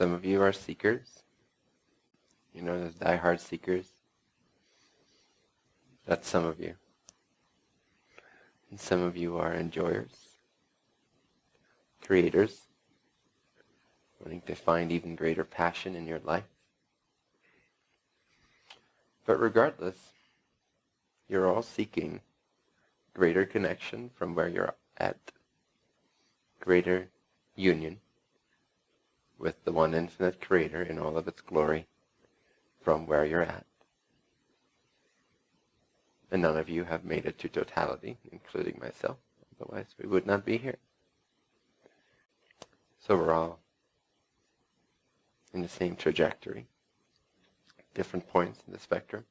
Some of you are seekers. You know, those die-hard seekers. That's some of you. And some of you are enjoyers, creators, wanting to find even greater passion in your life. But regardless, you're all seeking greater connection from where you're at, greater union with the one infinite creator in all of its glory from where you're at. And none of you have made it to totality, including myself. Otherwise, we would not be here. So we're all in the same trajectory, different points in the spectrum.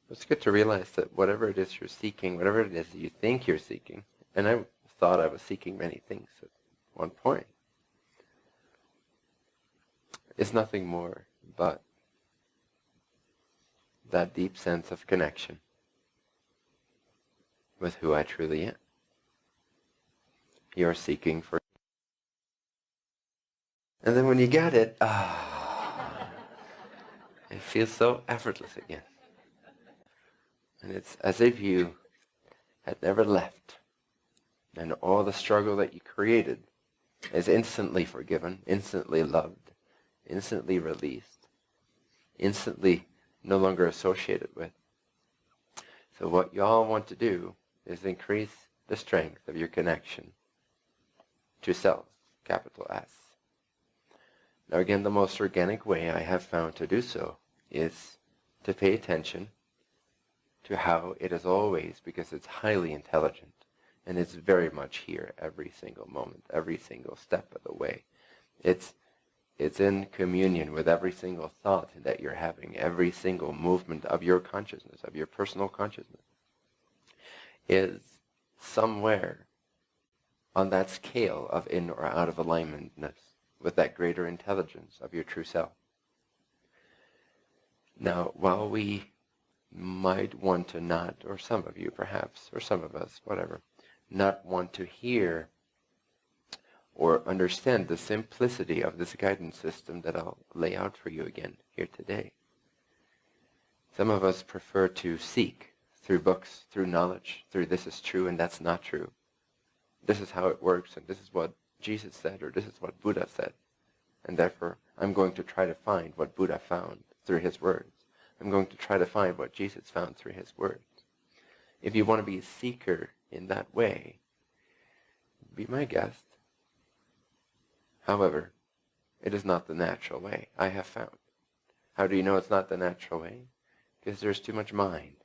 It's good to realize that whatever it is you're seeking, whatever it is that you think you're seeking, and I thought I was seeking many things at one point, is nothing more but that deep sense of connection with who I truly am. You're seeking for, and then when you get it, it feels so effortless again. And it's as if you had never left, and all the struggle that you created is instantly forgiven, instantly loved, instantly released, instantly no longer associated with. So what y'all want to do is increase the strength of your connection to self, capital S. Now again, the most organic way I have found to do so is to pay attention to how it is always, because it's highly intelligent, and it's very much here every single moment, every single step of the way. It's in communion with every single thought that you're having, every single movement of your consciousness, of your personal consciousness, is somewhere on that scale of in or out of alignmentness with that greater intelligence of your true self. Now, while we might want to not, or some of you perhaps, or some of us, whatever, not want to hear or understand the simplicity of this guidance system that I'll lay out for you again here today. Some of us prefer to seek through books, through knowledge, through this is true and that's not true. This is how it works, and this is what Jesus said, or this is what Buddha said. And therefore, I'm going to try to find what Buddha found through his words. I'm going to try to find what Jesus found through his words. If you want to be a seeker in that way, be my guest. However, it is not the natural way, I have found. How do you know it's not the natural way? Because there's too much mind.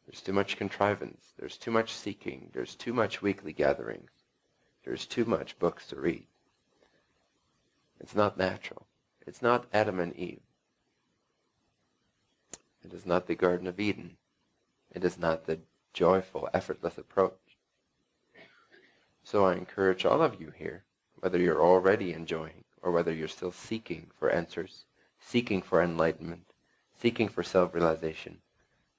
There's too much contrivance. There's too much seeking. There's too much weekly gatherings. There's too much books to read. It's not natural. It's not Adam and Eve. It is not the Garden of Eden. It is not the joyful, effortless approach. So I encourage all of you here, whether you're already enjoying or whether you're still seeking for answers, seeking for enlightenment, seeking for self-realization,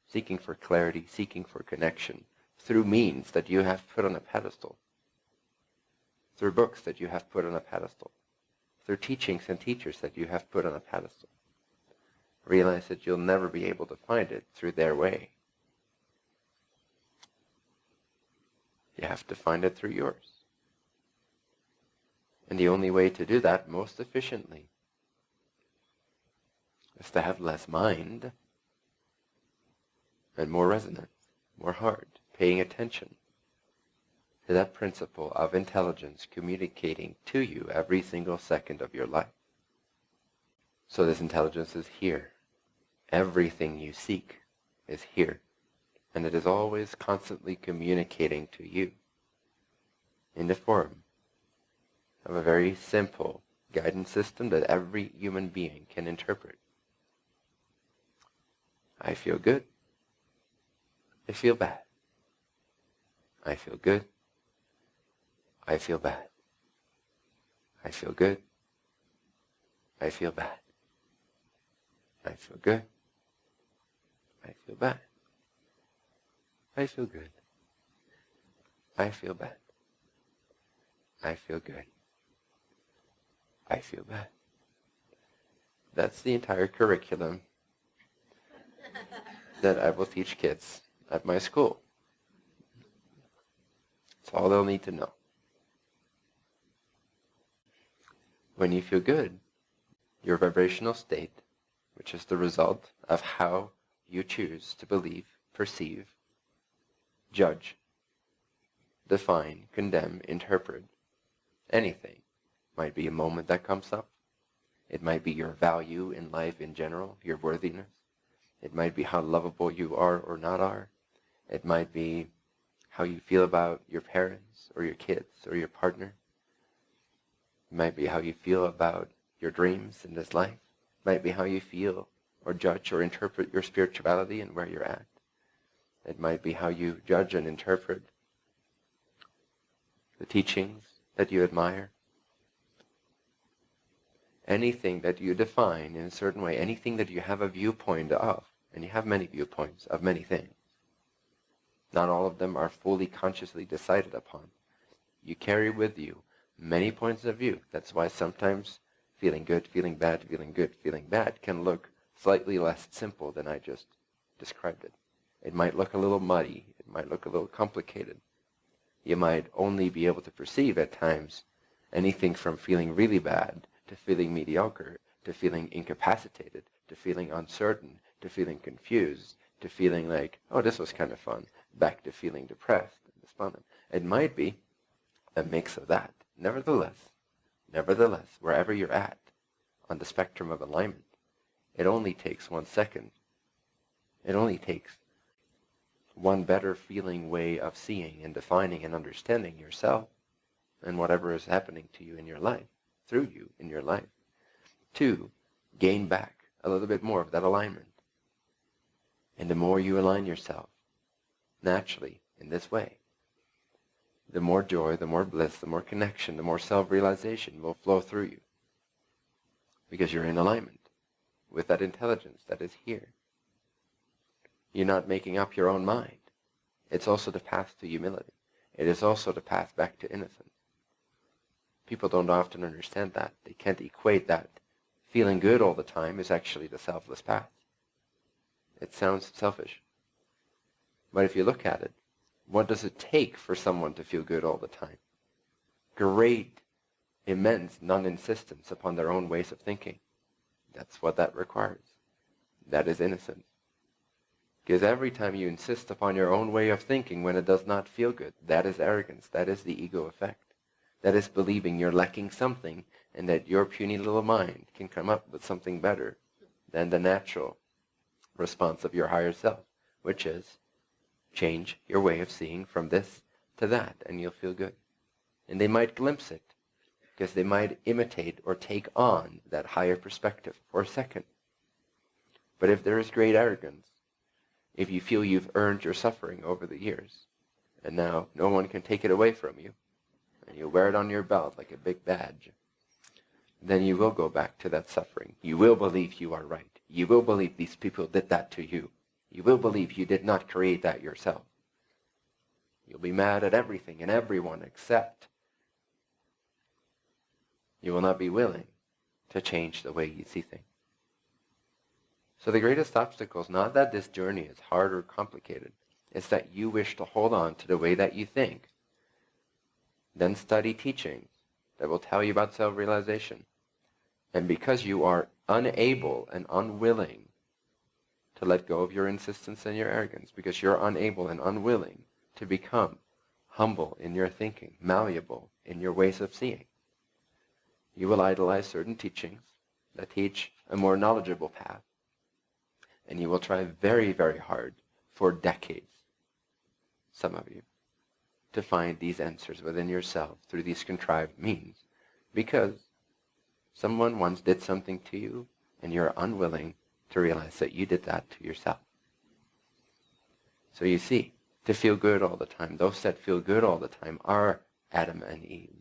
seeking for clarity, seeking for connection, through means that you have put on a pedestal, through books that you have put on a pedestal, through teachings and teachers that you have put on a pedestal. Realize that you'll never be able to find it through their way. You have to find it through yours. And the only way to do that most efficiently is to have less mind and more resonance, more heart, paying attention to that principle of intelligence communicating to you every single second of your life. So this intelligence is here. Everything you seek is here. And it is always constantly communicating to you in the form of a very simple guidance system that every human being can interpret. I feel good. I feel bad. I feel good. I feel bad. I feel good. I feel bad. I feel good. I feel bad. I feel good. I feel bad. I feel good. I feel bad. That's the entire curriculum that I will teach kids at my school. It's all they'll need to know. When you feel good, your vibrational state, which is the result of how you choose to believe, perceive, judge, define, condemn, interpret anything. Might be a moment that comes up. It might be your value in life in general, your worthiness. It might be how lovable you are or not are. It might be how you feel about your parents or your kids or your partner. It might be how you feel about your dreams in this life. It might be how you feel or judge or interpret your spirituality and where you're at. It might be how you judge and interpret the teachings that you admire. Anything that you define in a certain way, anything that you have a viewpoint of, and you have many viewpoints of many things. Not all of them are fully consciously decided upon. You carry with you many points of view. That's why sometimes feeling good, feeling bad, feeling good, feeling bad can look slightly less simple than I just described it. It might look a little muddy. It might look a little complicated. You might only be able to perceive at times anything from feeling really bad to feeling mediocre, to feeling incapacitated, to feeling uncertain, to feeling confused, to feeling like, oh, this was kind of fun, back to feeling depressed and despondent. It might be a mix of that. Nevertheless, wherever you're at on the spectrum of alignment, it only takes 1 second. It only takes one better feeling way of seeing and defining and understanding yourself and whatever is happening to you in your life, through you in your life, to gain back a little bit more of that alignment. And the more you align yourself naturally in this way, the more joy, the more bliss, the more connection, the more self-realization will flow through you. Because you're in alignment with that intelligence that is here. You're not making up your own mind. It's also the path to humility. It is also the path back to innocence. People don't often understand that. They can't equate that feeling good all the time is actually the selfless path. It sounds selfish. But if you look at it, what does it take for someone to feel good all the time? Great, immense non-insistence upon their own ways of thinking. That's what that requires. That is innocence. Because every time you insist upon your own way of thinking when it does not feel good, that is arrogance. That is the ego effect. That is believing you're lacking something and that your puny little mind can come up with something better than the natural response of your higher self, which is change your way of seeing from this to that and you'll feel good. And they might glimpse it because they might imitate or take on that higher perspective for a second. But if there is great arrogance, if you feel you've earned your suffering over the years and now no one can take it away from you, and you wear it on your belt like a big badge, then you will go back to that suffering. You will believe you are right. You will believe these people did that to you. You will believe you did not create that yourself. You'll be mad at everything and everyone except you will not be willing to change the way you see things. So the greatest obstacle is not that this journey is hard or complicated. It's that you wish to hold on to the way that you think. Then study teachings that will tell you about self-realization. And because you are unable and unwilling to let go of your insistence and your arrogance, because you're unable and unwilling to become humble in your thinking, malleable in your ways of seeing, you will idolize certain teachings that teach a more knowledgeable path. And you will try very, very hard for decades, some of you, to find these answers within yourself through these contrived means. Because someone once did something to you and you're unwilling to realize that you did that to yourself. So you see, to feel good all the time, those that feel good all the time are Adam and Eve.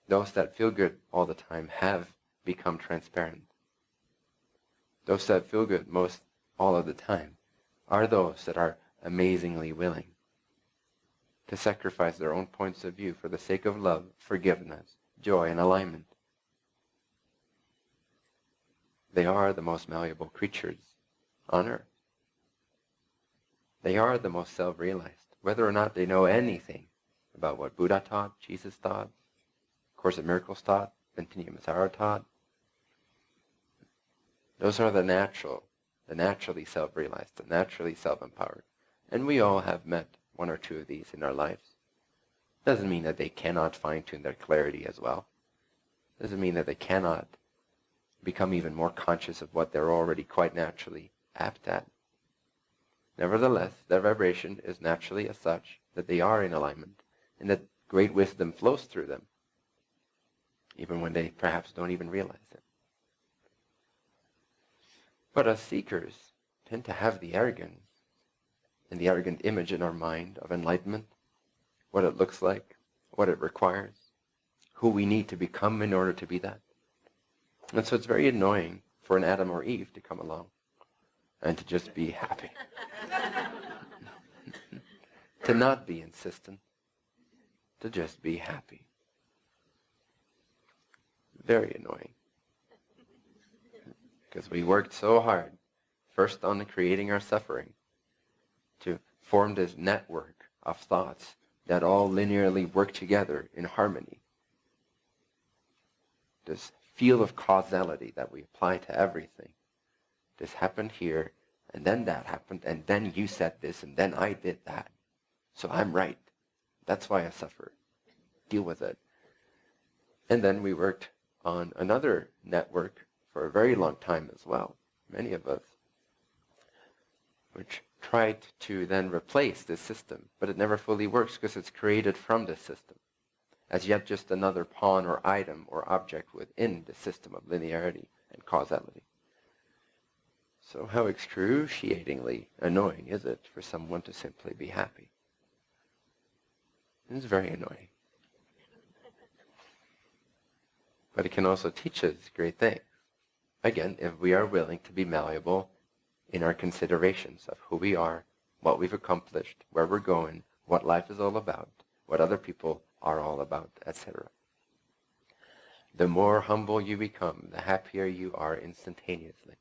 Those that feel good all the time have become transparent. Those that feel good most all of the time are those that are amazingly willing to sacrifice their own points of view for the sake of love, forgiveness, joy, and alignment. They are the most malleable creatures on earth. They are the most self-realized, whether or not they know anything about what Buddha taught, Jesus taught, Course of Miracles taught, Bentinho Massaro taught. Those are the naturally self-realized, the naturally self-empowered. And we all have met one or two of these in our lives. Doesn't mean that they cannot fine-tune their clarity as well. Doesn't mean that they cannot become even more conscious of what they're already quite naturally apt at. Nevertheless, their vibration is naturally as such that they are in alignment and that great wisdom flows through them, even when they perhaps don't even realize it. But us seekers tend to have the arrogance and the arrogant image in our mind of enlightenment, what it looks like, what it requires, who we need to become in order to be that. And so it's very annoying for an Adam or Eve to come along and to just be happy. To not be insistent, to just be happy. Very annoying. Because we worked so hard, first on creating our suffering, to form this network of thoughts that all linearly work together in harmony. This field of causality that we apply to everything. This happened here, and then that happened, and then you said this, and then I did that. So I'm right. That's why I suffer. Deal with it. And then we worked on another network for a very long time as well, many of us, which tried to then replace this system, but it never fully works because it's created from this system, as yet just another pawn or item or object within the system of linearity and causality. So how excruciatingly annoying is it for someone to simply be happy? It's very annoying. But it can also teach us great things. Again, if we are willing to be malleable in our considerations of who we are, what we've accomplished, where we're going, what life is all about, what other people are all about, etc. The more humble you become, the happier you are instantaneously.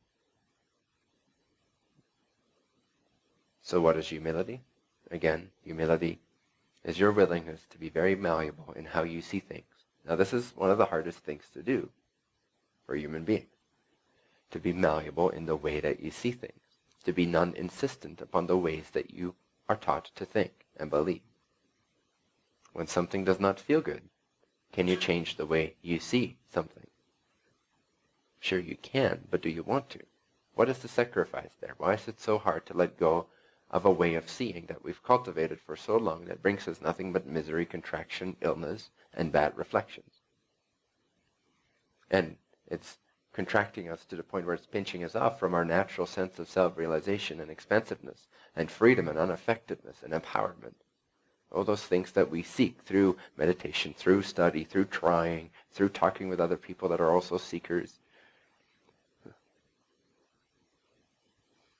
So what is humility? Again, humility is your willingness to be very malleable in how you see things. Now this is one of the hardest things to do for human beings. To be malleable in the way that you see things. To be non-insistent upon the ways that you are taught to think and believe. When something does not feel good, can you change the way you see something? Sure you can, but do you want to? What is the sacrifice there? Why is it so hard to let go of a way of seeing that we've cultivated for so long that brings us nothing but misery, contraction, illness, and bad reflections? And it's contracting us to the point where it's pinching us off from our natural sense of self-realization and expansiveness and freedom and unaffectedness and empowerment. All those things that we seek through meditation, through study, through trying, through talking with other people that are also seekers.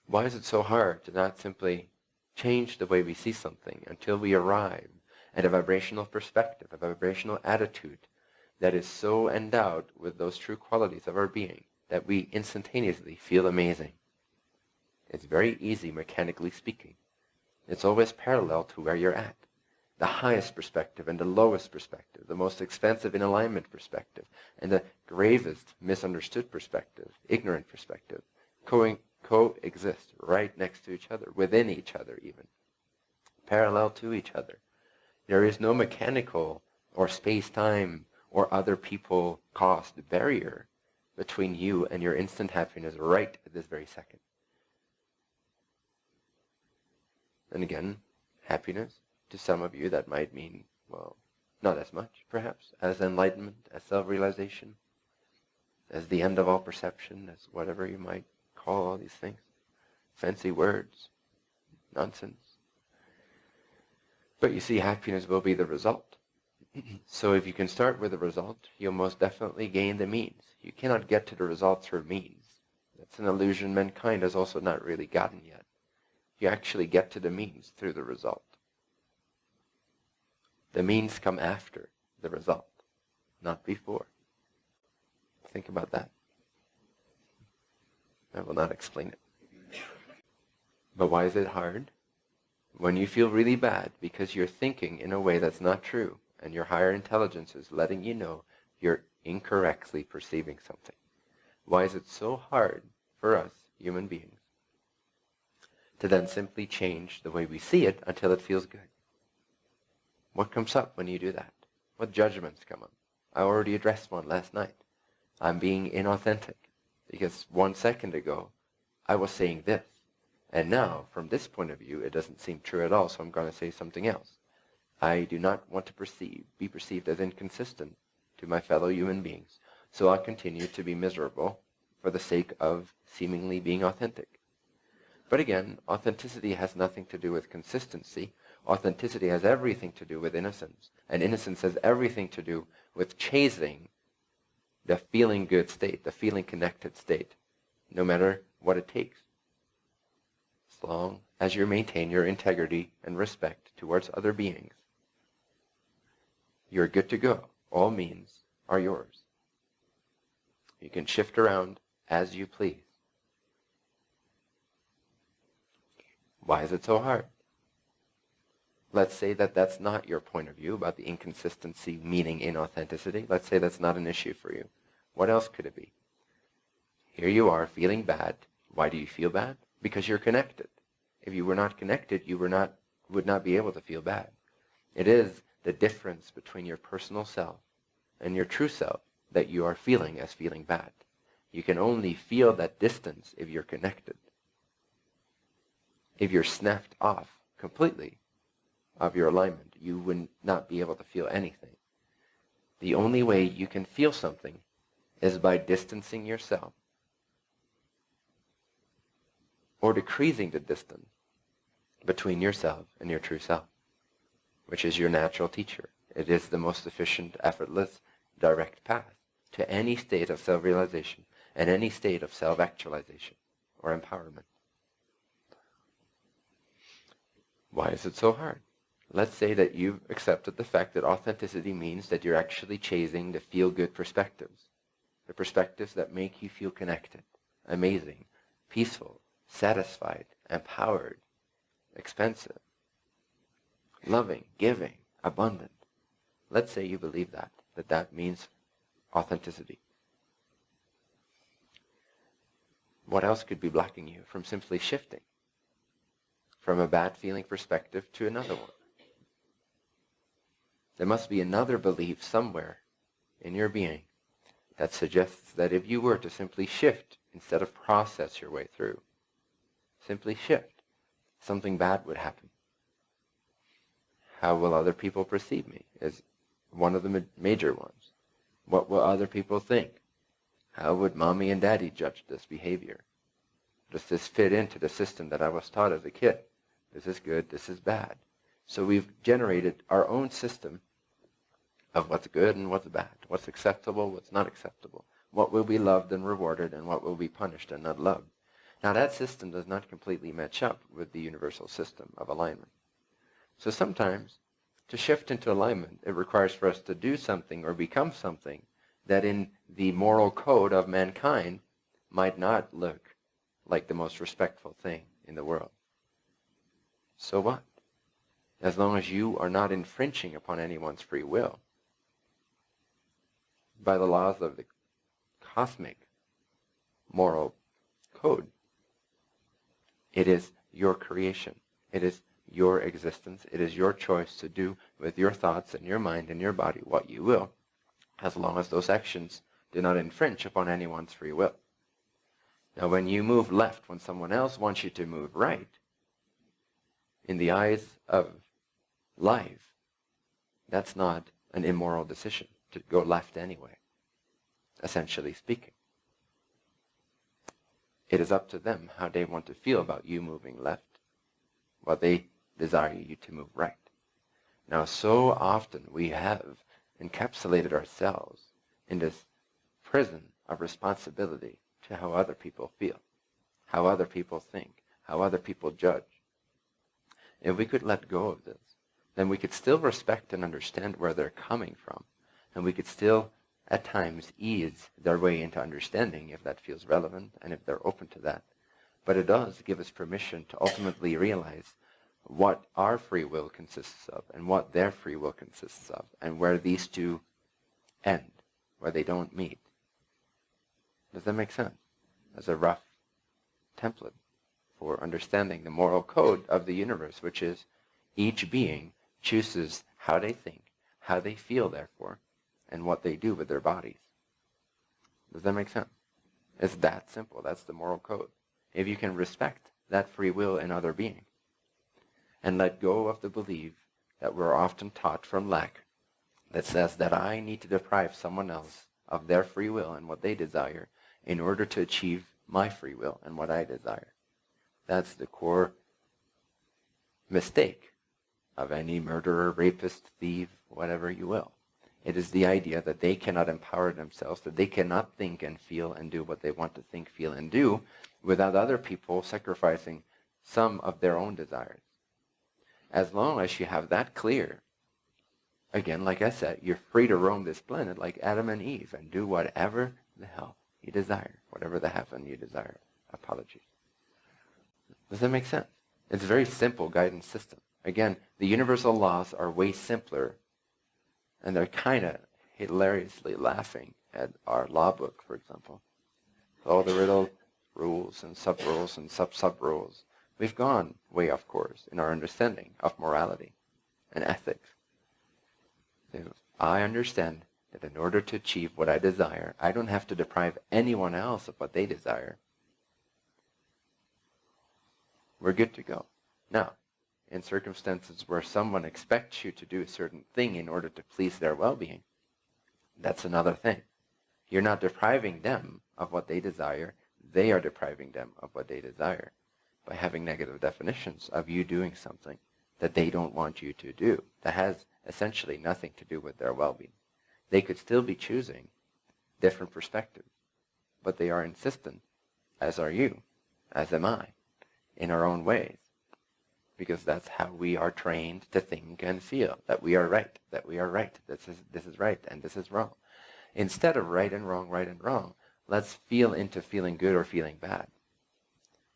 Why is it so hard to not simply change the way we see something until we arrive at a vibrational perspective, a vibrational attitude that is so endowed with those true qualities of our being that we instantaneously feel amazing? It's very easy, mechanically speaking. It's always parallel to where you're at. The highest perspective and the lowest perspective, the most expansive in alignment perspective, and the gravest misunderstood perspective, ignorant perspective, coexist right next to each other, within each other even, parallel to each other. There is no mechanical or space-time or other people caused barrier between you and your instant happiness right at this very second. And again, happiness, to some of you that might mean, well, not as much perhaps as enlightenment, as self-realization, as the end of all perception, as whatever you might call all these things. Fancy words, nonsense. But you see, happiness will be the result. So if you can start with the result, you'll most definitely gain the means. You cannot get to the result through means. That's an illusion mankind has also not really gotten yet. You actually get to the means through the result. The means come after the result. not before. Think about that. I will not explain it. But why is it hard? When you feel really bad because you're thinking in a way that's not true, and your higher intelligence is letting you know you're incorrectly perceiving something. Why is it so hard for us, human beings, to then simply change the way we see it until it feels good? What comes up when you do that? What judgments come up? I already addressed one last night. I'm being inauthentic because 1 second ago I was saying this. And now, from this point of view, it doesn't seem true at all, so I'm going to say something else. I do not want to be perceived as inconsistent to my fellow human beings, so I'll continue to be miserable for the sake of seemingly being authentic. But again, authenticity has nothing to do with consistency. Authenticity has everything to do with innocence, and innocence has everything to do with chasing the feeling good state, the feeling connected state, no matter what it takes. As long as you maintain your integrity and respect towards other beings, you're good to go. All means are yours. You can shift around as you please. Why is it so hard? Let's say that that's not your point of view about the inconsistency meaning inauthenticity. Let's say that's not an issue for you. What else could it be? Here you are feeling bad. Why do you feel bad? Because you're connected. If you were not connected, you would not be able to feel bad. It is the difference between your personal self and your true self that you are feeling as feeling bad. You can only feel that distance if you're connected. If you're snapped off completely of your alignment, you would not be able to feel anything. The only way you can feel something is by distancing yourself or decreasing the distance between yourself and your true self, which is your natural teacher. It is the most efficient, effortless, direct path to any state of self-realization and any state of self-actualization or empowerment. Why is it so hard? Let's say that you've accepted the fact that authenticity means that you're actually chasing the feel-good perspectives, the perspectives that make you feel connected, amazing, peaceful, satisfied, empowered, expansive, loving, giving, abundant. Let's say you believe that means authenticity. What else could be blocking you from simply shifting from a bad feeling perspective to another one? There must be another belief somewhere in your being that suggests that if you were to simply shift instead of process your way through, simply shift, something bad would happen. How will other people perceive me is one of the major ones. What will other people think? How would mommy and daddy judge this behavior? Does this fit into the system that I was taught as a kid? This is good, this is bad. So we've generated our own system of what's good and what's bad, what's acceptable, what's not acceptable, what will be loved and rewarded, and what will be punished and not loved. Now that system does not completely match up with the universal system of alignment. So sometimes, to shift into alignment, it requires for us to do something or become something that in the moral code of mankind might not look like the most respectful thing in the world. So what? As long as you are not infringing upon anyone's free will, by the laws of the cosmic moral code, it is your creation. It is your existence. It is your choice to do with your thoughts and your mind and your body what you will, as long as those actions do not infringe upon anyone's free will. Now, when you move left when someone else wants you to move right, in the eyes of life, that's not an immoral decision to go left anyway, essentially speaking. It is up to them how they want to feel about you moving left, what they desire you to move right. Now, so often we have encapsulated ourselves in this prison of responsibility to how other people feel, how other people think, how other people judge. If we could let go of this, then we could still respect and understand where they're coming from, And we could still, at times, ease their way into understanding if that feels relevant and if they're open to that. But it does give us permission to ultimately realize what our free will consists of and what their free will consists of, and where these two end, where they don't meet. Does that make sense? As a rough template for understanding the moral code of the universe, which is each being chooses how they think, how they feel, therefore, and what they do with their bodies. Does that make sense? It's that simple. That's the moral code. If you can respect that free will in other beings and let go of the belief that we're often taught from lack that says that I need to deprive someone else of their free will and what they desire in order to achieve my free will and what I desire. That's the core mistake of any murderer, rapist, thief, whatever you will. It is the idea that they cannot empower themselves, that they cannot think and feel and do what they want to think, feel, and do without other people sacrificing some of their own desires. As long as you have that clear, again, like I said, you're free to roam this planet like Adam and Eve and do whatever the hell you desire, whatever the heaven you desire. Apologies. Does that make sense? It's a very simple guidance system. Again, the universal laws are way simpler, and they're kind of hilariously laughing at our law book, for example. All the little rules and sub-rules and sub-sub-rules. We've gone way off course in our understanding of morality and ethics. So I understand that in order to achieve what I desire, I don't have to deprive anyone else of what they desire. We're good to go. Now, in circumstances where someone expects you to do a certain thing in order to please their well-being, that's another thing. You're not depriving them of what they desire. They are depriving them of what they desire by having negative definitions of you doing something that they don't want you to do, that has essentially nothing to do with their well-being. They could still be choosing different perspectives, but they are insistent, as are you, as am I, in our own ways, because that's how we are trained to think and feel, that we are right, this is right, and this is wrong. Instead of right and wrong, let's feel into feeling good or feeling bad.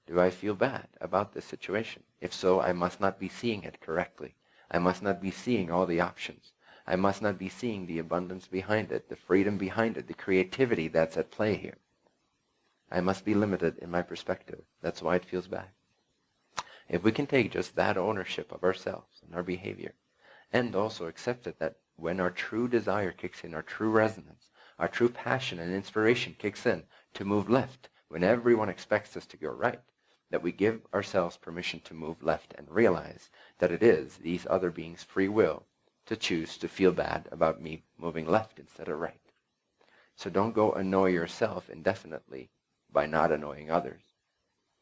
Do I feel bad about this situation? If so, I must not be seeing it correctly. I must not be seeing all the options. I must not be seeing the abundance behind it, the freedom behind it, the creativity that's at play here. I must be limited in my perspective. That's why it feels bad. If we can take just that ownership of ourselves and our behavior, and also accept it that when our true desire kicks in, our true resonance, our true passion and inspiration kicks in to move left, when everyone expects us to go right, that we give ourselves permission to move left and realize that it is these other beings' free will to choose to feel bad about me moving left instead of right. So don't go annoy yourself indefinitely by not annoying others.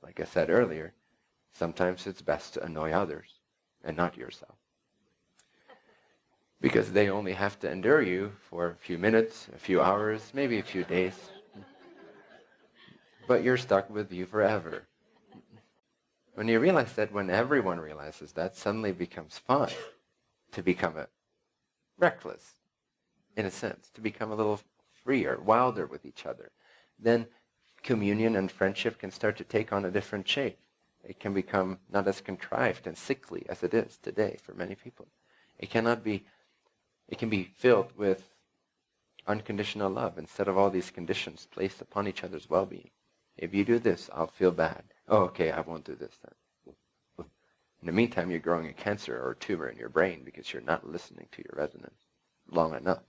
Like I said earlier, sometimes it's best to annoy others and not yourself, because they only have to endure you for a few minutes, a few hours, maybe a few days, but you're stuck with you forever. When you realize that, when everyone realizes that, suddenly it becomes fun to become reckless, in a sense, to become a little freer, wilder with each other. Then communion and friendship can start to take on a different shape. It can become not as contrived and sickly as it is today for many people. It can be filled with unconditional love instead of all these conditions placed upon each other's well-being. If you do this, I'll feel bad. Oh, okay, I won't do this then. In the meantime, you're growing a cancer or a tumor in your brain because you're not listening to your resonance long enough.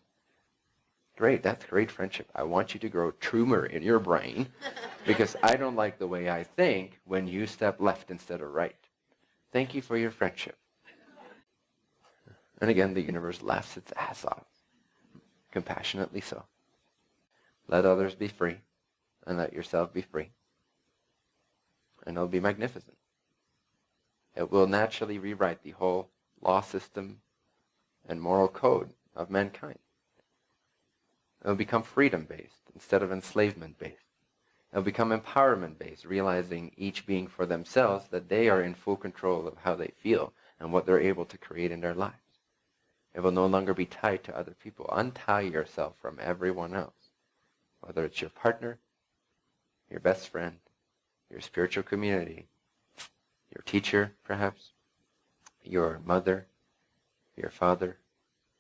Great, that's great friendship. I want you to grow a tumor in your brain because I don't like the way I think when you step left instead of right. Thank you for your friendship. And again, the universe laughs its ass off, compassionately so. Let others be free, and let yourself be free. And it'll be magnificent. It will naturally rewrite the whole law system and moral code of mankind. It will become freedom-based instead of enslavement-based. It will become empowerment-based, realizing each being for themselves that they are in full control of how they feel and what they're able to create in their lives. It will no longer be tied to other people. Untie yourself from everyone else, whether it's your partner, your best friend, your spiritual community, your teacher, perhaps, your mother, your father,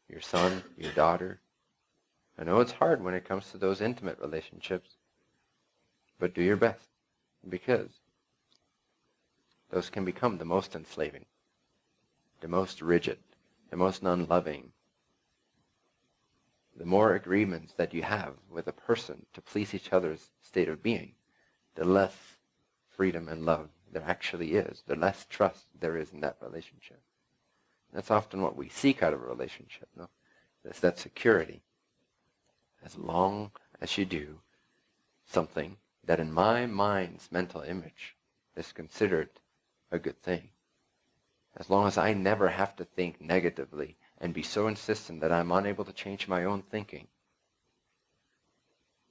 your son, your daughter. I know it's hard when it comes to those intimate relationships, but do your best, because those can become the most enslaving, the most rigid, the most non-loving. The more agreements that you have with a person to please each other's state of being, the less freedom and love there actually is, the less trust there is in that relationship. That's often what we seek out of a relationship, no? It's that security. As long as you do something that in my mind's mental image is considered a good thing, as long as I never have to think negatively and be so insistent that I'm unable to change my own thinking,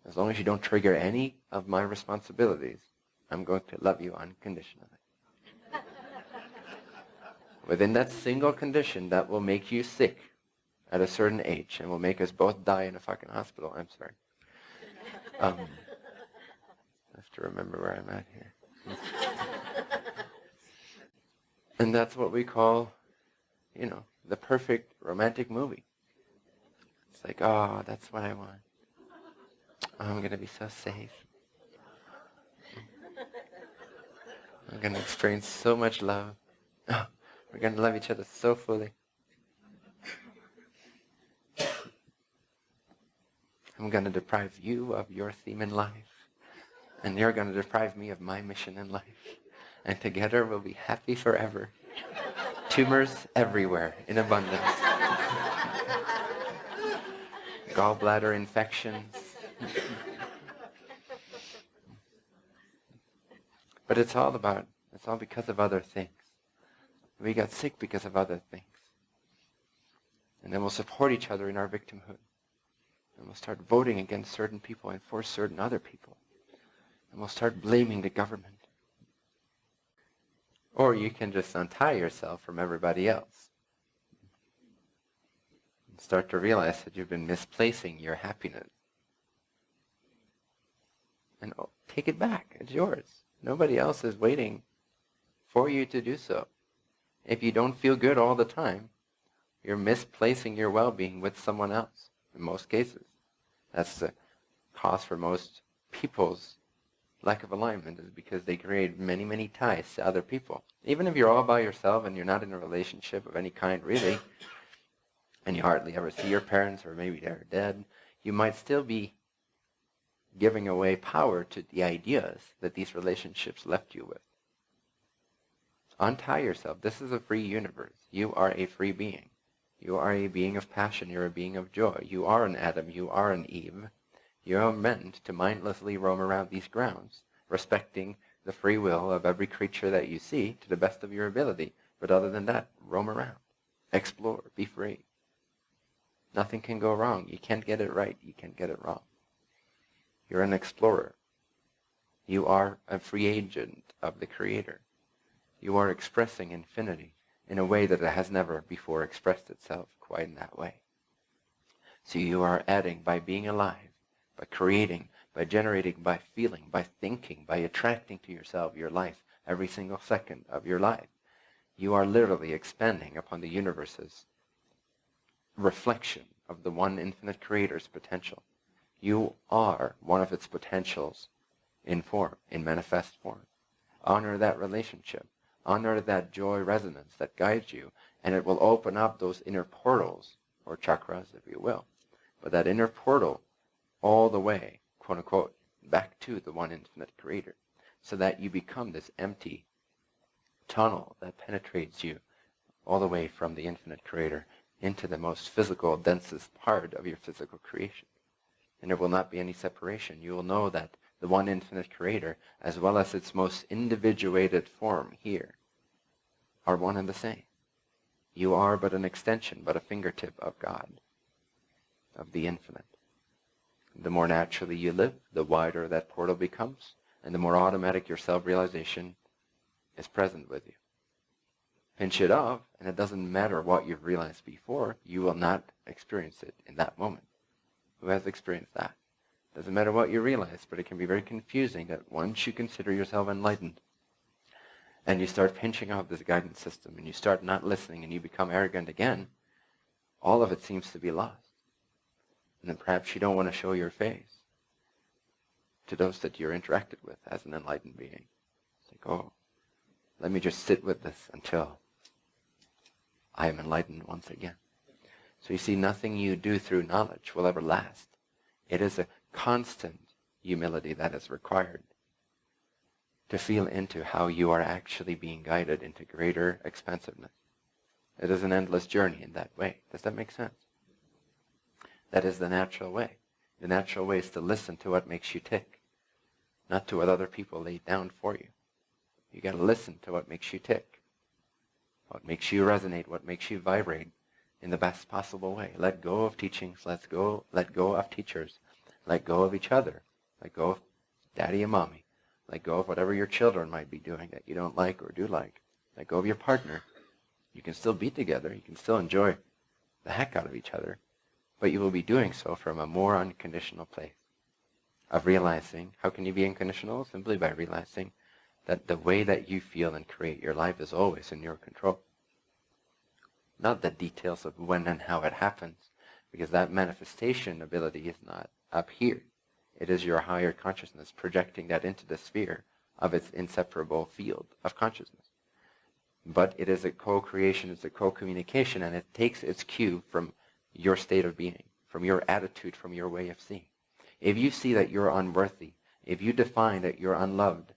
as long as you don't trigger any of my responsibilities, I'm going to love you unconditionally. Within that single condition that will make you sick at a certain age and will make us both die in a fucking hospital. I'm sorry. I have to remember where I'm at here. And that's what we call, the perfect romantic movie. It's like, oh, that's what I want. Oh, I'm going to be so safe. I'm going to experience so much love. Oh, we're going to love each other so fully. I'm going to deprive you of your theme in life. And you're going to deprive me of my mission in life. And together we'll be happy forever. Tumors everywhere in abundance. Gallbladder infections. But it's all because of other things. We got sick because of other things. And then we'll support each other in our victimhood. And we'll start voting against certain people and for certain other people. And we'll start blaming the government. Or you can just untie yourself from everybody else. And start to realize that you've been misplacing your happiness. And take it back. It's yours. Nobody else is waiting for you to do so. If you don't feel good all the time, you're misplacing your well-being with someone else, in most cases. That's the cause for most people's lack of alignment, is because they create many, many ties to other people. Even if you're all by yourself and you're not in a relationship of any kind, really, and you hardly ever see your parents, or maybe they're dead, you might still be giving away power to the ideas that these relationships left you with. Untie yourself. This is a free universe. You are a free being. You are a being of passion. You're a being of joy. You are an Adam. You are an Eve. You are meant to mindlessly roam around these grounds, respecting the free will of every creature that you see to the best of your ability. But other than that, roam around. Explore. Be free. Nothing can go wrong. You can't get it right. You can't get it wrong. You're an explorer. You are a free agent of the Creator. You are expressing infinity in a way that it has never before expressed itself quite in that way. So you are adding, by being alive, by creating, by generating, by feeling, by thinking, by attracting to yourself your life every single second of your life. You are literally expanding upon the universe's reflection of the one infinite Creator's potential. You are one of its potentials in form, in manifest form. Honor that relationship. Honor that joy resonance that guides you, and it will open up those inner portals, or chakras, if you will. But that inner portal all the way, quote unquote, back to the one infinite Creator, so that you become this empty tunnel that penetrates you all the way from the infinite Creator into the most physical, densest part of your physical creation. And there will not be any separation. You will know that the one infinite Creator, as well as its most individuated form here, are one and the same. You are but an extension, but a fingertip of God, of the infinite. The more naturally you live, the wider that portal becomes, and the more automatic your self-realization is present with you. pinch it off, and it doesn't matter what you've realized before, you will not experience it in that moment. Who has experienced that? Doesn't matter what you realize, but it can be very confusing that once you consider yourself enlightened, and you start pinching off this guidance system, and you start not listening, and you become arrogant again, all of it seems to be lost. And then perhaps you don't want to show your face to those that you're interacted with as an enlightened being. It's like, oh, let me just sit with this until I am enlightened once again. So you see, nothing you do through knowledge will ever last. It is a constant humility that is required to feel into how you are actually being guided into greater expansiveness. It is an endless journey in that way. Does that make sense? That is the natural way. The natural way is to listen to what makes you tick, not to what other people lay down for you. You got to listen to what makes you tick, what makes you resonate, what makes you vibrate in the best possible way. Let go of teachings, let go of teachers, let go of each other, let go of daddy and mommy, let go of whatever your children might be doing that you don't like or do like. Let go of your partner. You can still be together, you can still enjoy the heck out of each other, but you will be doing so from a more unconditional place of realizing. How can you be unconditional? Simply by realizing that the way that you feel and create your life is always in your control. Not the details of when and how it happens, because that manifestation ability is not up here. It is your higher consciousness projecting that into the sphere of its inseparable field of consciousness. But it is a co-creation, it's a co-communication, and it takes its cue from your state of being, from your attitude, from your way of seeing. If you see that you're unworthy, if you define that you're unloved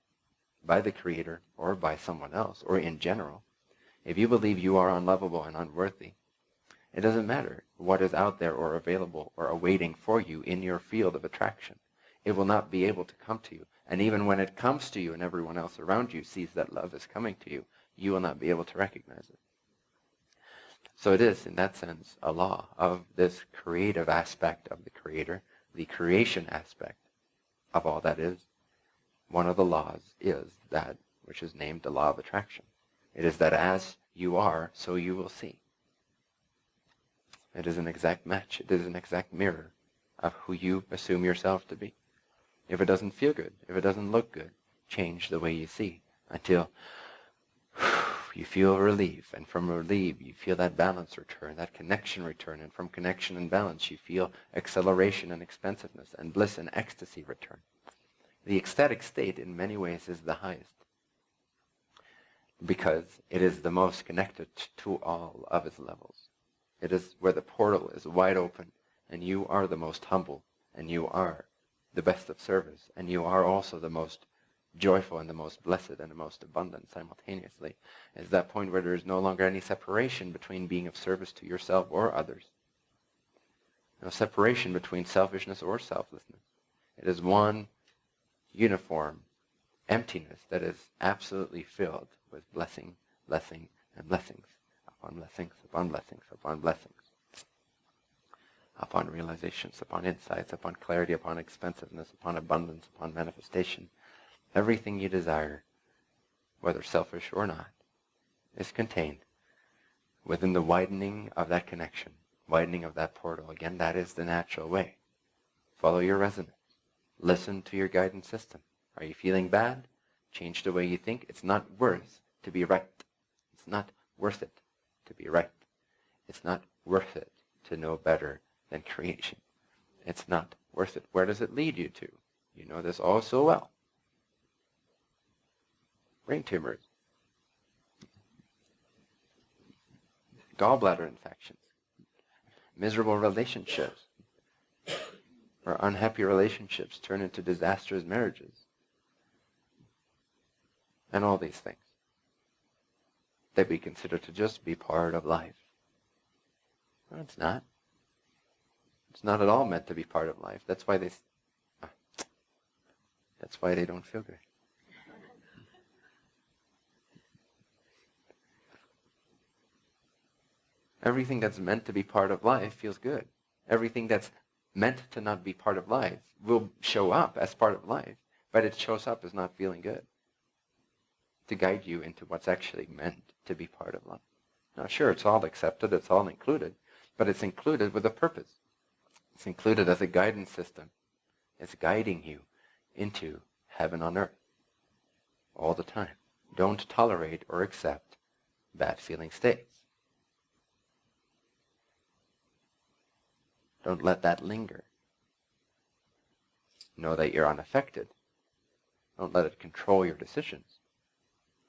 by the Creator or by someone else or in general, if you believe you are unlovable and unworthy, it doesn't matter what is out there or available or awaiting for you in your field of attraction. It will not be able to come to you. And even when it comes to you and everyone else around you sees that love is coming to you, you will not be able to recognize it. So it is, in that sense, a law of this creative aspect of the Creator, the creation aspect of all that is. One of the laws is that which is named the law of attraction. It is that as you are, so you will see. It is an exact match. It is an exact mirror of who you assume yourself to be. If it doesn't feel good, if it doesn't look good, change the way you see until you feel relief, and from relief you feel that balance return, that connection return, and from connection and balance you feel acceleration and expansiveness, and bliss and ecstasy return. The ecstatic state in many ways is the highest, because it is the most connected to all of its levels. It is where the portal is wide open, and you are the most humble, and you are the best of service, and you are also the most joyful and the most blessed and the most abundant simultaneously. It's that point where there is no longer any separation between being of service to yourself or others. No separation between selfishness or selflessness. It is one uniform emptiness that is absolutely filled with blessing, blessing, and blessings upon blessings, upon blessings, upon blessings, upon realizations, upon insights, upon clarity, upon expansiveness, upon abundance, upon manifestation. Everything you desire, whether selfish or not, is contained within the widening of that connection, widening of that portal. Again, that is the natural way. Follow your resonance. Listen to your guidance system. Are you feeling bad? Change the way you think. It's not worth to be right. It's not worth it to be right. It's not worth it to know better than creation. It's not worth it. Where does it lead you to? You know this all so well. Brain tumors, gallbladder infections, miserable relationships, or unhappy relationships turn into disastrous marriages, and all these things that we consider to just be part of life. No, it's not. It's not at all meant to be part of life. That's why they don't feel good. Everything that's meant to be part of life feels good. Everything that's meant to not be part of life will show up as part of life, but it shows up as not feeling good. to guide you into what's actually meant to be part of love. Now, sure, it's all accepted, it's all included, but it's included with a purpose. It's included as a guidance system. It's guiding you into heaven on earth all the time. Don't tolerate or accept bad feeling states. Don't let that linger. Know that you're unaffected. Don't let it control your decisions.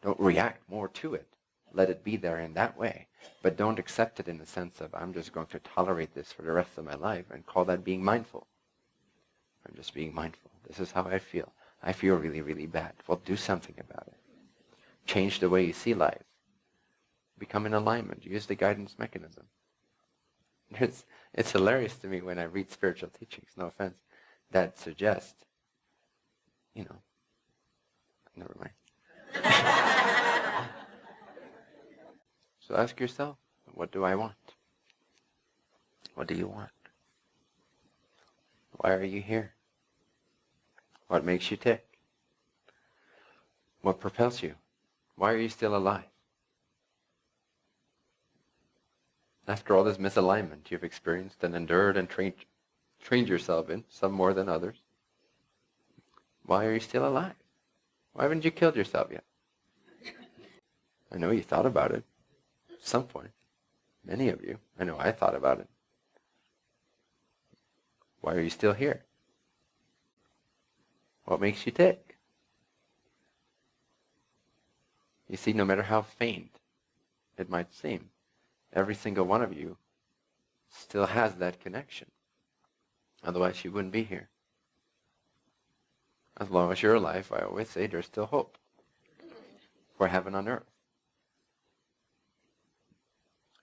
Don't react more to it. Let it be there in that way. But don't accept it in the sense of, I'm just going to tolerate this for the rest of my life and call that being mindful. I'm just being mindful. This is how I feel. I feel really, really bad. Well, do something about it. Change the way you see life. Become in alignment. Use the guidance mechanism. It's hilarious to me when I read spiritual teachings, no offense, that suggest, never mind. So ask yourself, what do I want? What do you want? Why are you here? What makes you tick? What propels you? Why are you still alive? After all this misalignment you've experienced and endured and trained yourself in, some more than others, why are you still alive? Why haven't you killed yourself yet? I know you thought about it at some point. Many of you. I know I thought about it. Why are you still here? What makes you tick? You see, no matter how faint it might seem, every single one of you still has that connection. Otherwise you wouldn't be here. As long as you're alive, I always say there's still hope for heaven on earth.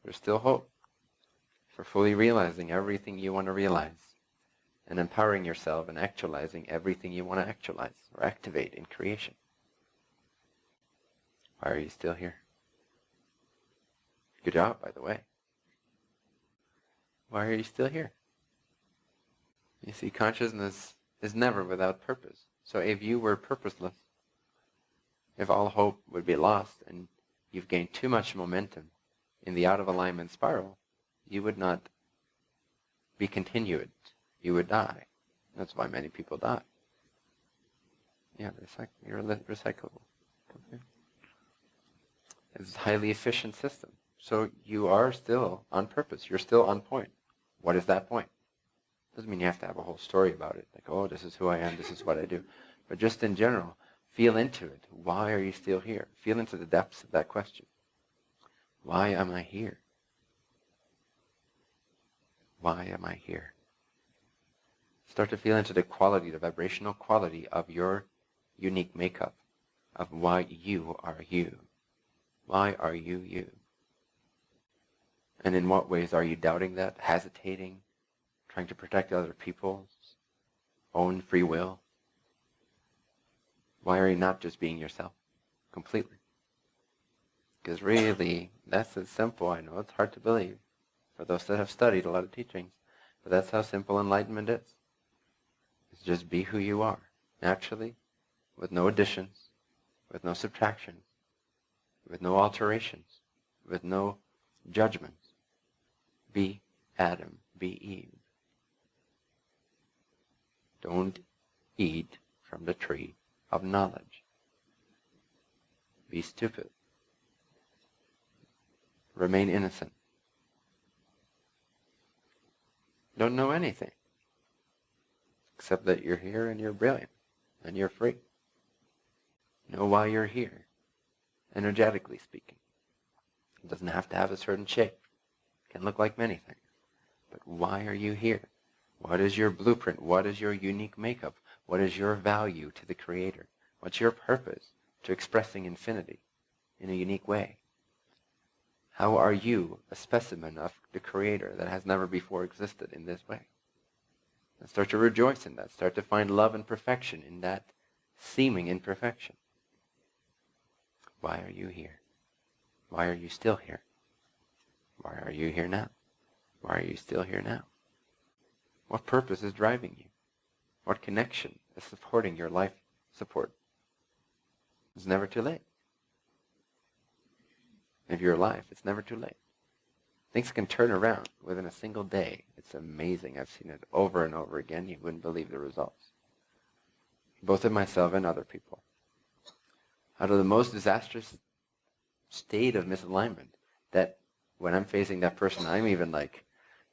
There's still hope for fully realizing everything you want to realize and empowering yourself and actualizing everything you want to actualize or activate in creation. Why are you still here? Good job, by the way. Why are you still here? You see, consciousness is never without purpose. So if you were purposeless, if all hope would be lost and you've gained too much momentum in the out-of-alignment spiral, you would not be continued. You would die. That's why many people die. Yeah, you're recyclable. Okay. It's a highly efficient system. So you are still on purpose. You're still on point. What is that point? Doesn't mean you have to have a whole story about it. Like, oh, this is who I am, this is what I do. But just in general, feel into it. Why are you still here? Feel into the depths of that question. Why am I here? Why am I here? Start to feel into the quality, the vibrational quality of your unique makeup, of why you are you. Why are you you? And in what ways are you doubting that, hesitating, trying to protect other people's own free will? Why are you not just being yourself completely? Because really, that's as simple. I know it's hard to believe for those that have studied a lot of teachings, but that's how simple enlightenment is. It's just be who you are, naturally, with no additions, with no subtractions, with no alterations, with no judgments. Be Adam, be Eve. Don't eat from the tree of knowledge. Be stupid. Remain innocent. Don't know anything, except that you're here and you're brilliant and you're free. Know why you're here, energetically speaking. It doesn't have to have a certain shape. It can look like many things. But why are you here? What is your blueprint? What is your unique makeup? What is your value to the Creator? What's your purpose to expressing infinity in a unique way? How are you a specimen of the Creator that has never before existed in this way? And start to rejoice in that. Start to find love and perfection in that seeming imperfection. Why are you here? Why are you still here? Why are you here now? Why are you still here now? What purpose is driving you? What connection is supporting your life support? It's never too late. of your life, it's never too late. Things can turn around within a single day. It's amazing. I've seen it over and over again. You wouldn't believe the results. Both of myself and other people. Out of the most disastrous state of misalignment, that when I'm facing that person, I'm even like,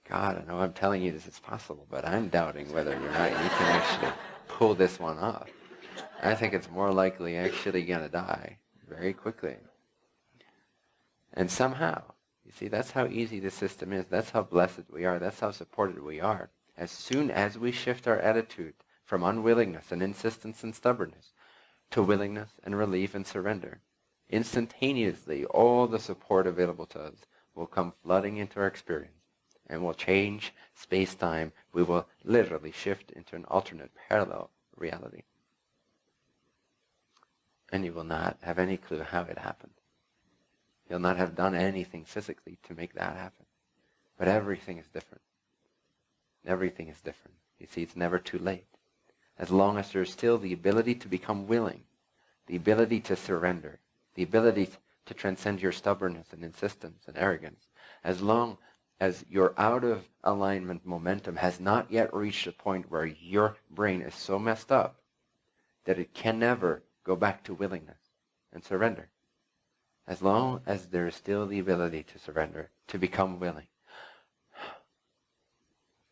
God, I know I'm telling you this is possible, but I'm doubting whether or not you can actually pull this one off. I think it's more likely actually going to die very quickly. And somehow, you see, that's how easy the system is. That's how blessed we are. That's how supported we are. As soon as we shift our attitude from unwillingness and insistence and stubbornness to willingness and relief and surrender, instantaneously all the support available to us will come flooding into our experience and will change space-time. We will literally shift into an alternate parallel reality. And you will not have any clue how it happened. You'll not have done anything physically to make that happen. But everything is different. Everything is different. You see, it's never too late. As long as there's still the ability to become willing, the ability to surrender, the ability to transcend your stubbornness and insistence and arrogance, as long as your out of alignment momentum has not yet reached a point where your brain is so messed up that it can never go back to willingness and surrender. As long as there is still the ability to surrender, to become willing,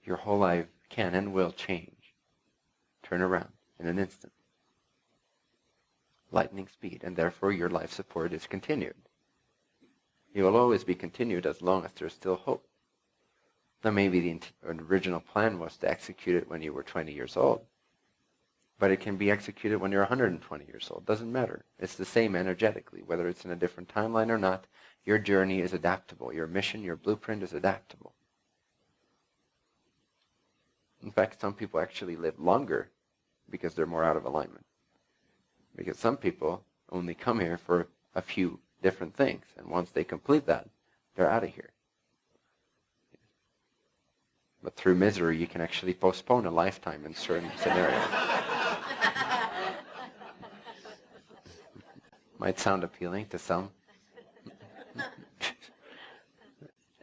your whole life can and will change, turn around in an instant. Lightning speed, and therefore your life support is continued. It will always be continued as long as there's still hope. Now maybe the original plan was to execute it when you were 20 years old, but it can be executed when you're 120 years old. Doesn't matter. It's the same energetically, whether it's in a different timeline or not. Your journey is adaptable. Your mission, your blueprint is adaptable. In fact, some people actually live longer because they're more out of alignment. Because some people only come here for a few different things, and once they complete that, they're out of here. But through misery, you can actually postpone a lifetime in certain scenarios. Might sound appealing to some.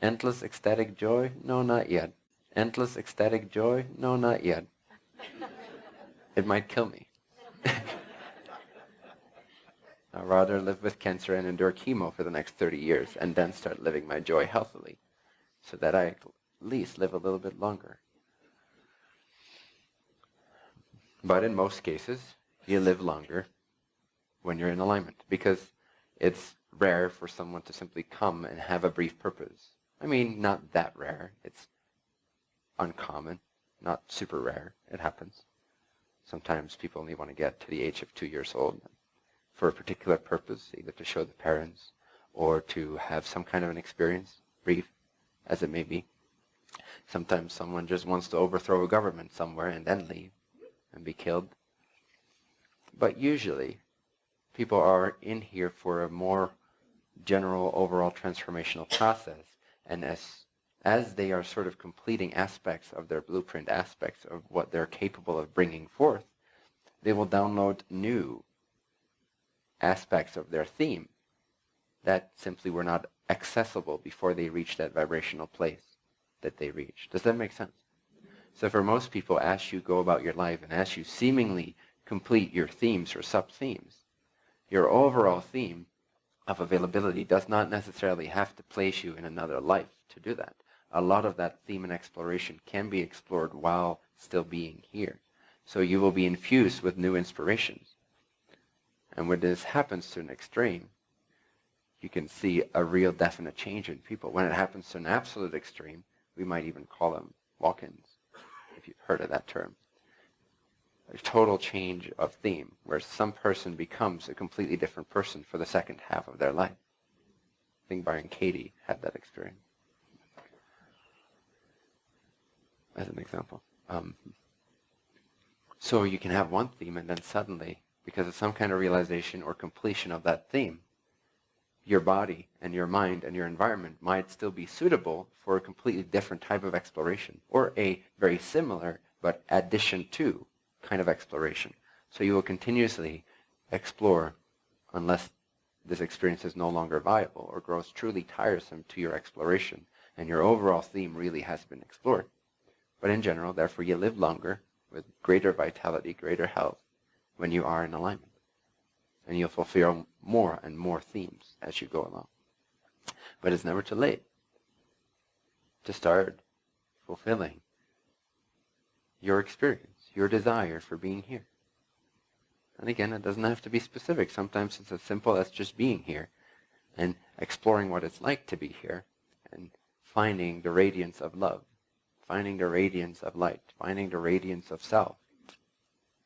Endless ecstatic joy? No, not yet. Endless ecstatic joy? No, not yet. It might kill me. I'd rather live with cancer and endure chemo for the next 30 years and then start living my joy healthily so that I at least live a little bit longer. But in most cases, you live longer when you're in alignment, because it's rare for someone to simply come and have a brief purpose. I mean, not that rare. It's uncommon, not super rare. It happens. Sometimes people only want to get to the age of 2 years old for a particular purpose, either to show the parents or to have some kind of an experience, brief as it may be. Sometimes someone just wants to overthrow a government somewhere and then leave and be killed. But usually, people are in here for a more general overall transformational process, and as they are sort of completing aspects of their blueprint, aspects of what they're capable of bringing forth, they will download new aspects of their theme that simply were not accessible before they reached that vibrational place that they reached. Does that make sense? So for most people, as you go about your life and as you seemingly complete your themes or sub-themes, your overall theme of availability does not necessarily have to place you in another life to do that. A lot of that theme and exploration can be explored while still being here. So you will be infused with new inspirations. And when this happens to an extreme, you can see a real definite change in people. When it happens to an absolute extreme, we might even call them walk-ins, if you've heard of that term. A total change of theme, where some person becomes a completely different person for the second half of their life. I think Byron Katie had that experience, as an example. So you can have one theme, and then suddenly, because of some kind of realization or completion of that theme, your body and your mind and your environment might still be suitable for a completely different type of exploration, or a very similar but addition to kind of exploration. So you will continuously explore unless this experience is no longer viable or grows truly tiresome to your exploration, and your overall theme really has been explored. But in general, therefore, you live longer with greater vitality, greater health when you are in alignment. And you'll fulfill more and more themes as you go along. But it's never too late to start fulfilling your experience, your desire for being here. And again, it doesn't have to be specific. Sometimes it's as simple as just being here and exploring what it's like to be here and finding the radiance of love, finding the radiance of light, finding the radiance of self.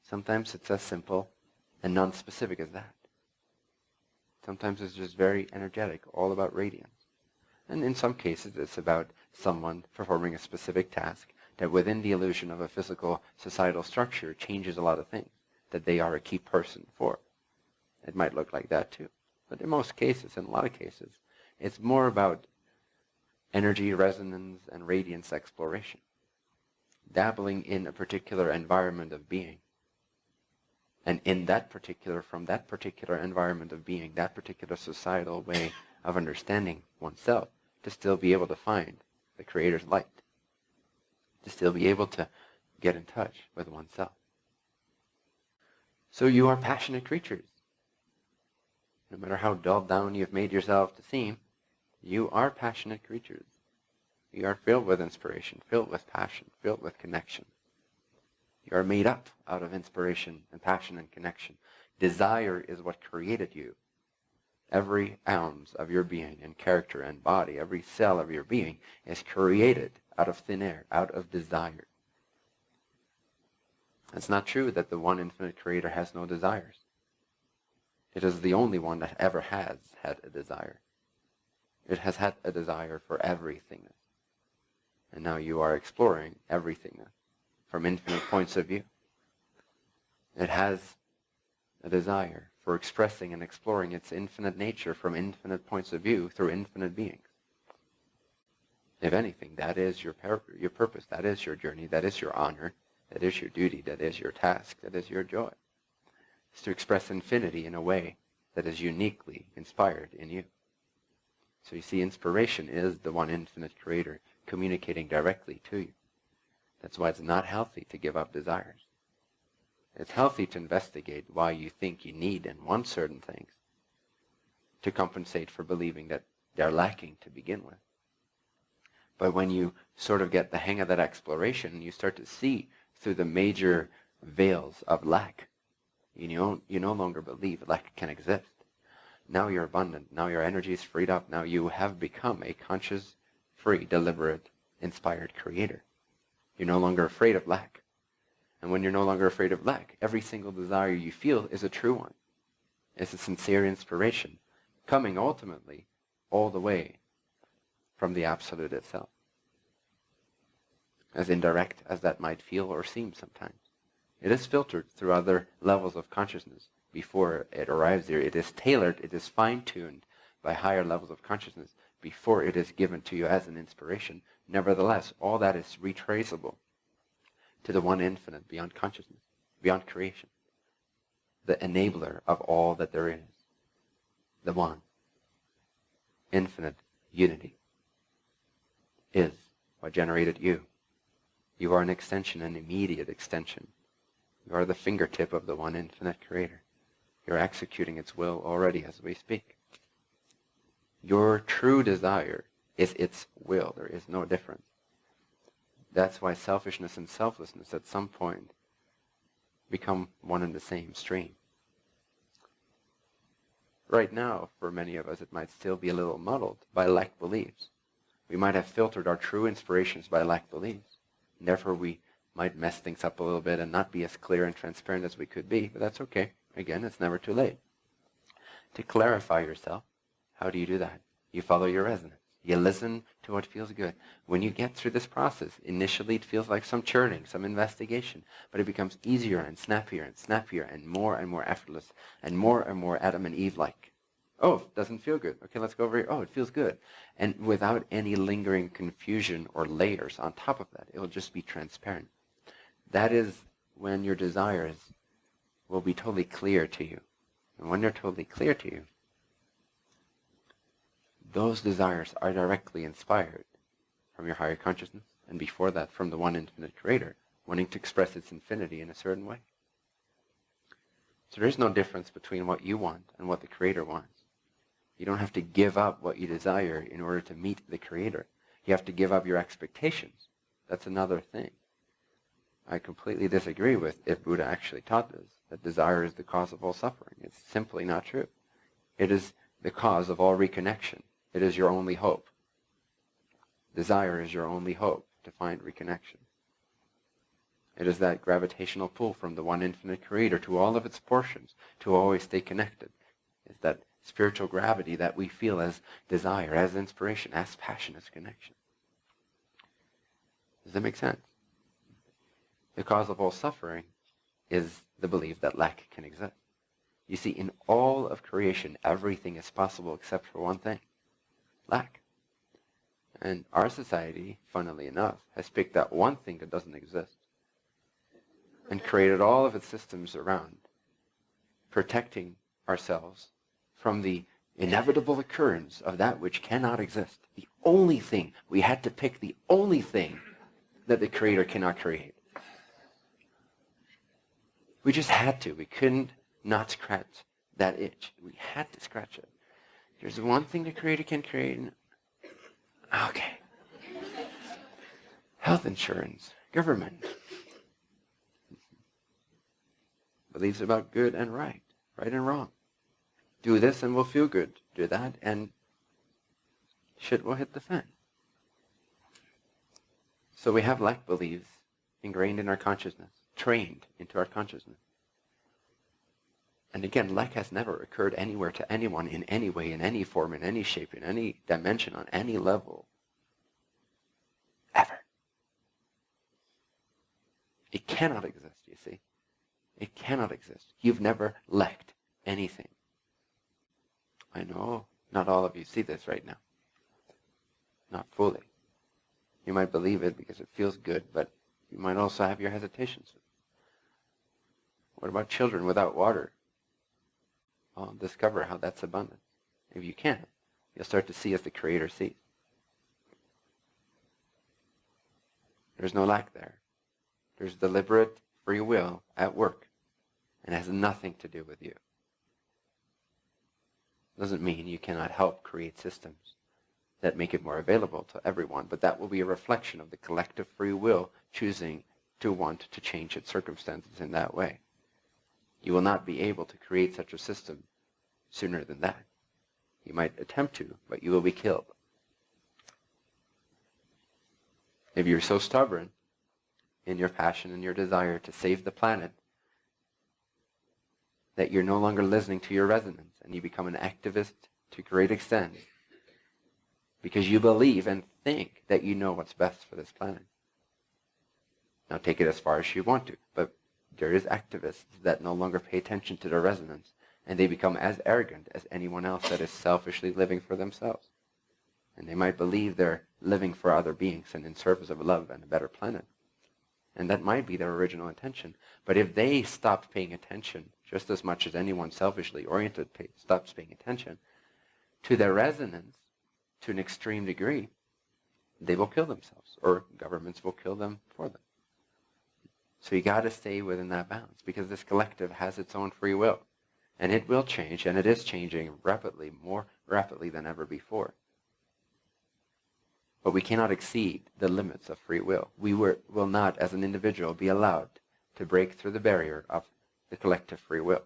Sometimes it's as simple and non-specific as that. Sometimes it's just very energetic, all about radiance. And in some cases, it's about someone performing a specific task that within the illusion of a physical societal structure changes a lot of things that they are a key person for. It might look like that too. But in most cases, in a lot of cases, it's more about energy, resonance, and radiance exploration. Dabbling in a particular environment of being. And from that particular environment of being, that particular societal way of understanding oneself, to still be able to find the Creator's light. To still be able to get in touch with oneself. So you are passionate creatures. No matter how dulled down you've made yourself to seem, you are passionate creatures. You are filled with inspiration, filled with passion, filled with connection. You are made up out of inspiration and passion and connection. Desire is what created you. Every ounce of your being and character and body, every cell of your being is created out of thin air, out of desire. It's not true that the one infinite creator has no desires. It is the only one that ever has had a desire. It has had a desire for everythingness. And now you are exploring everythingness from infinite points of view. It has a desire for expressing and exploring its infinite nature from infinite points of view through infinite beings. If anything, that is your purpose, that is your journey, that is your honor, that is your duty, that is your task, that is your joy. It's to express infinity in a way that is uniquely inspired in you. So you see, inspiration is the one infinite creator communicating directly to you. That's why it's not healthy to give up desires. It's healthy to investigate why you think you need and want certain things to compensate for believing that they're lacking to begin with. But when you sort of get the hang of that exploration, you start to see through the major veils of lack. You no longer believe lack can exist. Now you're abundant. Now your energy is freed up. Now you have become a conscious, free, deliberate, inspired creator. You're no longer afraid of lack. And when you're no longer afraid of lack, every single desire you feel is a true one. It's a sincere inspiration, coming ultimately all the way from the Absolute itself. As indirect as that might feel or seem sometimes. It is filtered through other levels of consciousness before it arrives there. It is tailored, it is fine-tuned by higher levels of consciousness before it is given to you as an inspiration. Nevertheless, all that is retraceable to the one infinite beyond consciousness, beyond creation. The enabler of all that there is. The one. Infinite unity. Is what generated you. You are an extension, an immediate extension. You are the fingertip of the one infinite creator. You're executing its will already as we speak. Your true desire is its will. There is no difference. That's why selfishness and selflessness at some point become one and the same stream. Right now, for many of us, it might still be a little muddled by lack beliefs. We might have filtered our true inspirations by lack beliefs. And therefore, we might mess things up a little bit and not be as clear and transparent as we could be, but that's okay. Again, it's never too late. To clarify yourself, how do you do that? You follow your resonance. You listen to what feels good. When you get through this process, initially it feels like some churning, some investigation, but it becomes easier and snappier and more effortless and more Adam and Eve-like. Oh, it doesn't feel good. Okay, let's go over here. Oh, it feels good. And without any lingering confusion or layers on top of that, it will just be transparent. That is when your desires will be totally clear to you. And when they're totally clear to you, those desires are directly inspired from your higher consciousness, and before that from the one infinite creator, wanting to express its infinity in a certain way. So there's no difference between what you want and what the creator wants. You don't have to give up what you desire in order to meet the creator. You have to give up your expectations. That's another thing. I completely disagree with if Buddha actually taught this, that desire is the cause of all suffering. It's simply not true. It is the cause of all reconnection. It is your only hope. Desire is your only hope to find reconnection. It is that gravitational pull from the one infinite creator to all of its portions to always stay connected. It's that spiritual gravity that we feel as desire, as inspiration, as passion, as connection. Does that make sense? The cause of all suffering is the belief that lack can exist. You see, in all of creation, everything is possible except for one thing: lack. And our society, funnily enough, has picked that one thing that doesn't exist and created all of its systems around protecting ourselves from the inevitable occurrence of that which cannot exist. The only thing, we had to pick the only thing that the creator cannot create. We just had to. We couldn't not scratch that itch. We had to scratch it. There's one thing the creator can create. Okay. Health insurance, government. Beliefs about good and right and wrong. Do this and we'll feel good. Do that and shit will hit the fan. So we have lack beliefs ingrained in our consciousness, trained into our consciousness. And again, lack has never occurred anywhere to anyone in any way, in any form, in any shape, in any dimension, on any level. Ever. It cannot exist, you see. It cannot exist. You've never lacked anything. I know not all of you see this right now. Not fully. You might believe it because it feels good, but you might also have your hesitations. What about children without water? Well, discover how that's abundant. If you can, you'll start to see as the Creator sees. There's no lack there. There's deliberate free will at work, and it has nothing to do with you. Doesn't mean you cannot help create systems that make it more available to everyone, but that will be a reflection of the collective free will choosing to want to change its circumstances in that way. You will not be able to create such a system sooner than that. You might attempt to, but you will be killed. If you're so stubborn in your passion and your desire to save the planet that you're no longer listening to your resonance and you become an activist to great extent because you believe and think that you know what's best for this planet. Now take it as far as you want to, but there is activists that no longer pay attention to their resonance, and they become as arrogant as anyone else that is selfishly living for themselves. And they might believe they're living for other beings and in service of love and a better planet. And that might be their original intention. But if they stop paying attention, just as much as anyone selfishly oriented stops paying attention, to their resonance, to an extreme degree, they will kill themselves, or governments will kill them for them. So you got to stay within that balance, because this collective has its own free will. And it will change, and it is changing rapidly, more rapidly than ever before. But we cannot exceed the limits of free will. We will not, as an individual, be allowed to break through the barrier of the collective free will,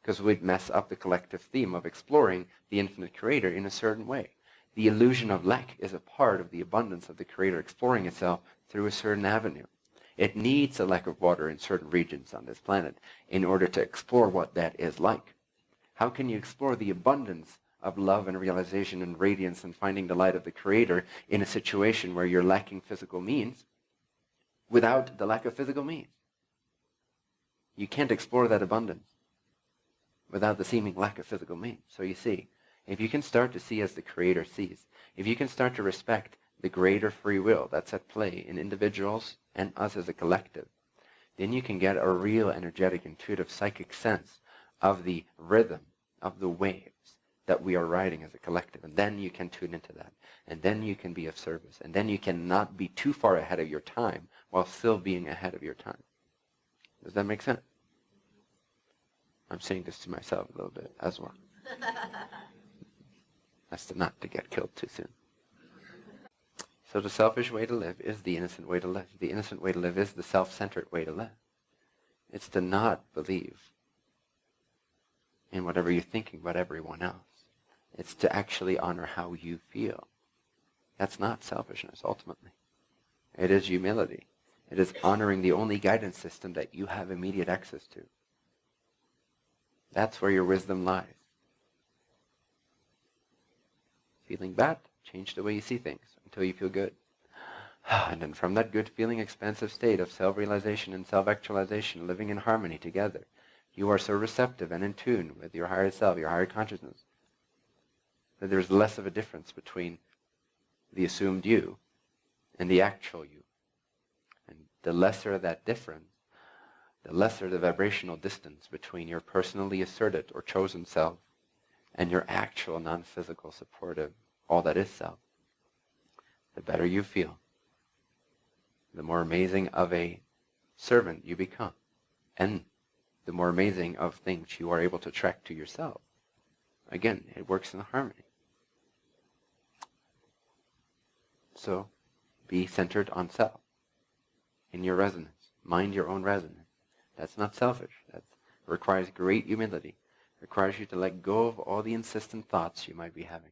because we'd mess up the collective theme of exploring the infinite creator in a certain way. The illusion of lack is a part of the abundance of the creator exploring itself through a certain avenue. It needs a lack of water in certain regions on this planet in order to explore what that is like. How can you explore the abundance of love and realization and radiance and finding the light of the creator in a situation where you're lacking physical means without the lack of physical means? You can't explore that abundance without the seeming lack of physical means. So you see, if you can start to see as the creator sees, if you can start to respect the greater free will that's at play in individuals and us as a collective, then you can get a real energetic, intuitive, psychic sense of the rhythm, of the waves that we are riding as a collective. And then you can tune into that. And then you can be of service. And then you cannot be too far ahead of your time while still being ahead of your time. Does that make sense? I'm saying this to myself a little bit as well. That's not to get killed too soon. So the selfish way to live is the innocent way to live. The innocent way to live is the self-centered way to live. It's to not believe in whatever you're thinking about everyone else. It's to actually honor how you feel. That's not selfishness, ultimately. It is humility. It is honoring the only guidance system that you have immediate access to. That's where your wisdom lies. Feeling bad? Change the way you see things until you feel good. And then from that good feeling, expansive state of self-realization and self-actualization, living in harmony together, you are so receptive and in tune with your higher self, your higher consciousness, that there's less of a difference between the assumed you and the actual you. And the lesser that difference, the lesser the vibrational distance between your personally asserted or chosen self and your actual non-physical, supportive, all that is self, the better you feel, the more amazing of a servant you become, and the more amazing of things you are able to attract to yourself. Again, it works in harmony. So, be centered on self, in your resonance. Mind your own resonance. That's not selfish. That requires great humility. It requires you to let go of all the insistent thoughts you might be having.